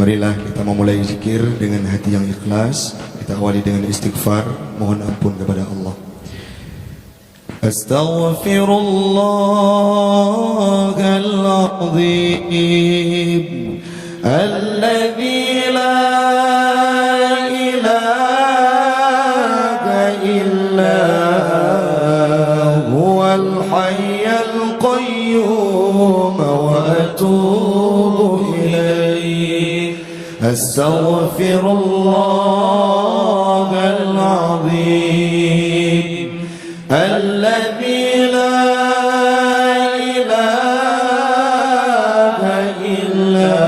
Marilah kita memulai zikir dengan hati yang ikhlas. Kita awali dengan istighfar, mohon ampun kepada Allah. Astaghfirullahal azim alladzi la ilaha illa huwal hayyul qayyum wa atubu ilaih. Astaghfirullahal azim الذي لا إله إلا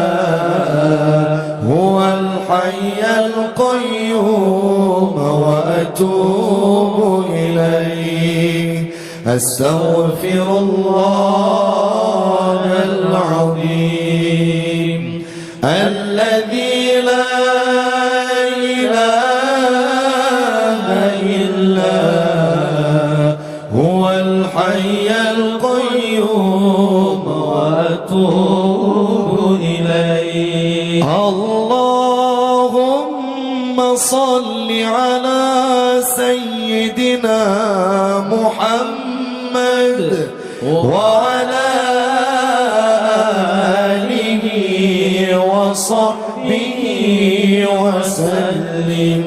هو الحي القيوم وأتوب إليه. أستغفر الله العظيم الذي لا إله إلا هو الحي القيوم وأتوب إليه. اللهم صل على سيدنا محمد وعلى آله وصحبه وسلم.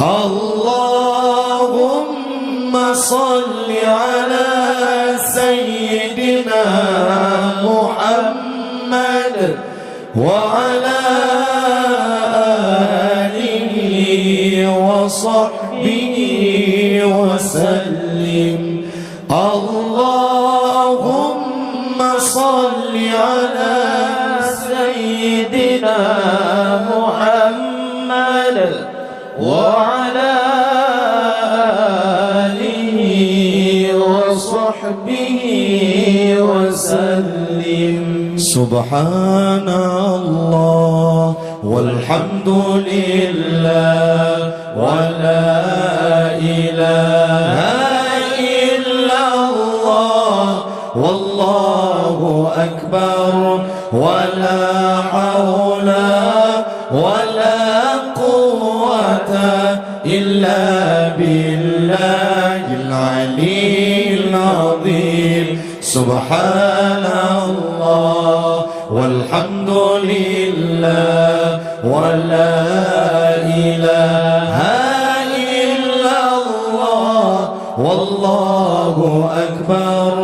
اللهم صل على سيدنا محمد وعلى آله وصحبه وسلم. اللهم صل على سيدنا محمد وعلى وصحبه وسلم. سبحان الله والحمد لله ولا إله إلا الله والله أكبر ولا حول ولا قوة إلا بالله العلي العظيم. سبحان الله والحمد لله ولا إله إلا الله والله أكبر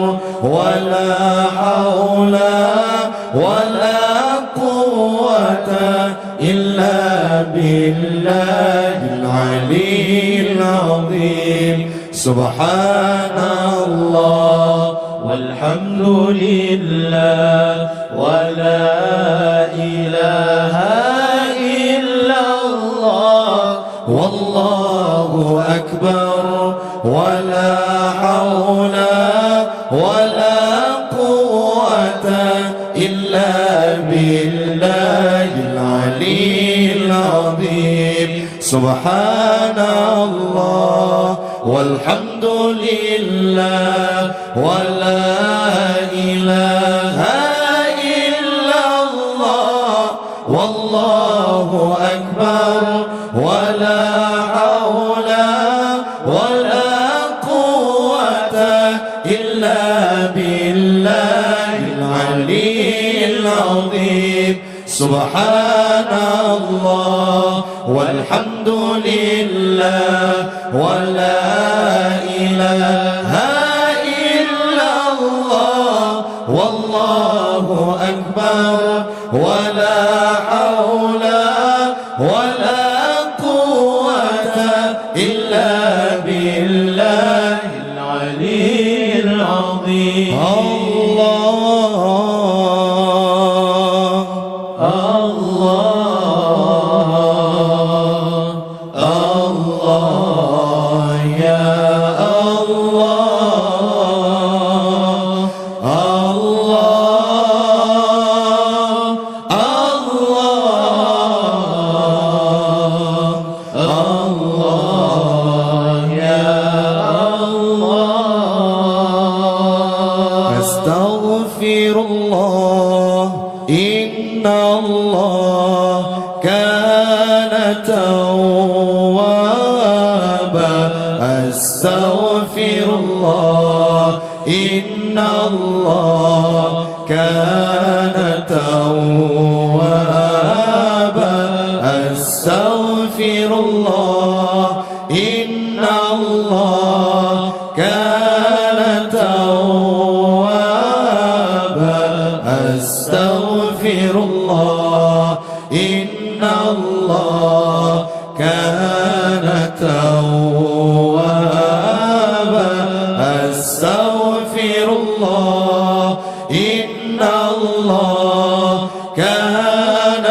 ولا حول ولا قوة إلا بالله العلي العظيم. سبحان الله والحمد لله ولا إله إلا الله والله أكبر ولا حول ولا قوة إلا بالله العلي العظيم. سبحان الله والحمد لله ولا إله إلا الله والله أكبر ولا حول ولا قوة إلا بالله العلي العظيم. سبحان الله والحمد لله ولا إله إلا الله والله أكبر ولا حول ولا قوة إلا بالله العلي العظيم. أستغفر الله إن الله كان توابا أستغفر الله إن الله كان توابا أستغفر الله إن الله كان توابا أستغفر الله إن الله كان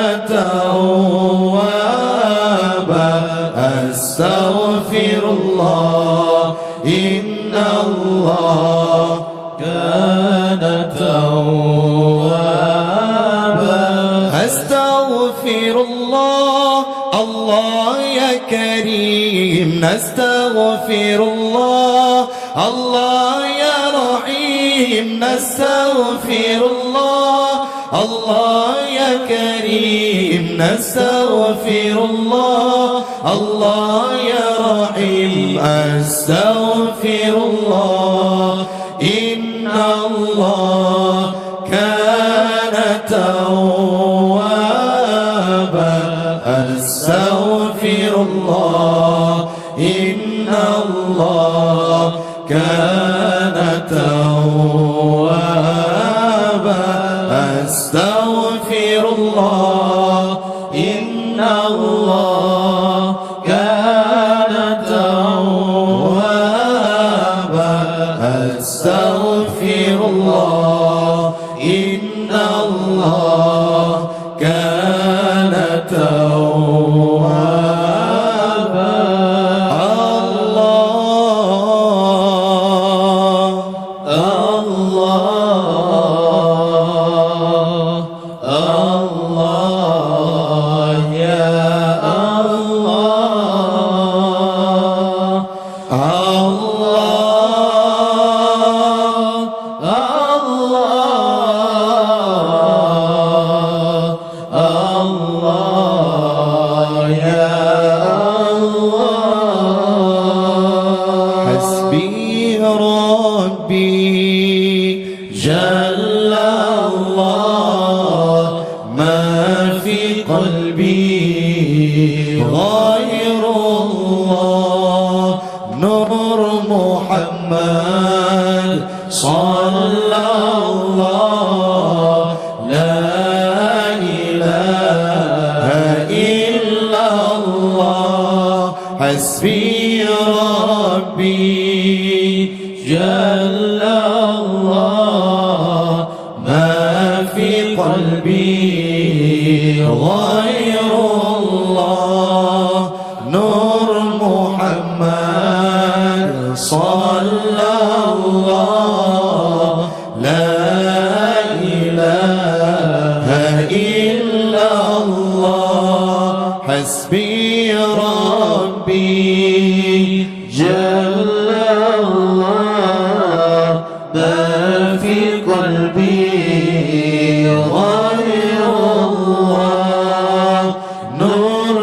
توابا أستغفر الله إن الله كان توابا أستغفر الله الله يا كريم نستغفر الله الله يا رحيم نستغفر الله الله يا كريم نستغفر الله الله يا رحيم أستغفر الله إن الله كان توابا أستغفر الله إن الله كان توابا أستغفر الله إن الله كان توابا أستغفر الله إن الله كان توابا الله يا الله الله يا الله حسبي ربي جل الله ما في قلبي غير الله نور محمد صلى الله لا إله إلا الله حسبي ربي جل الله ما في قلبي غير الله نور محمد صلى الله لا إله إلا الله حسبي ربي جل الله ما في قلبي غير الله نور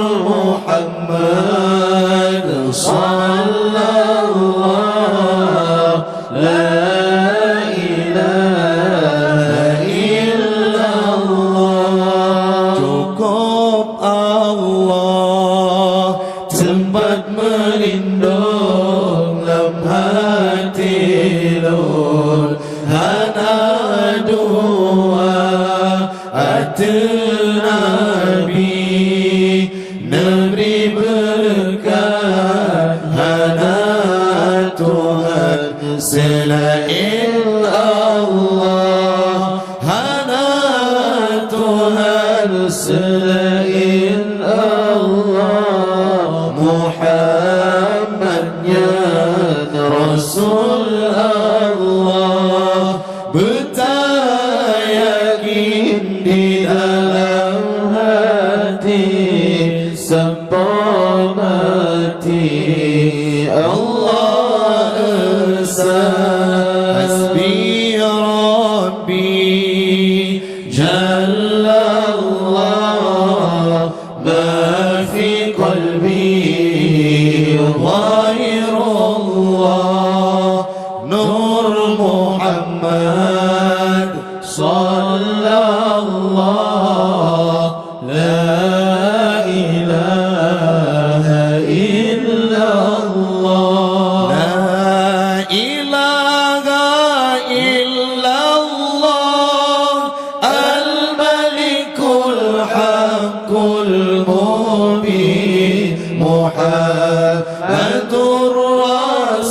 محمد صلى الله لا إله إلا الله cukup Allah tempat melindung dalam hati lur hana dua hati Nabi Nabi berkat hana Tuhan selain Allah hana Tuhan selain Allah Muhammadnya Rasul Allah bertayakin di dalam hati sampai mati Allah esa hasbi rabbi jalla Allah ma fi qalbi ghairu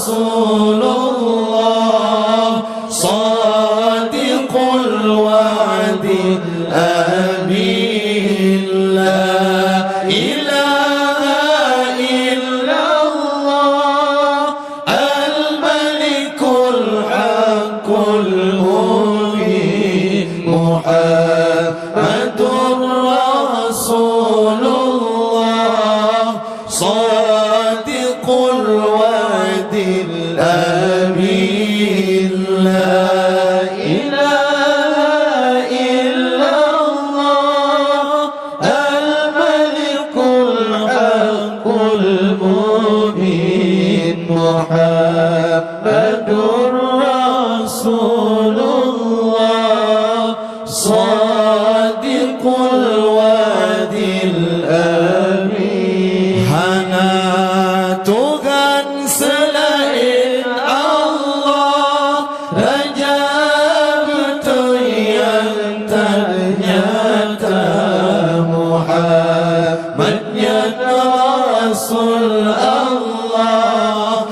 Rasulullah Sadiqul wa'di amin la ilaha illallah al-malikul haqqul mubin Muhammadur Rasulullah Sadiqul wa'dil amin la ilaha illallah al-malikul haqqul mubin Muhammadur Rasulullah Sadiqul wa'dil amin. Hana Tuhan selain Allah, Rajab tu yang ternyata Muhammadnya Rasul Allah.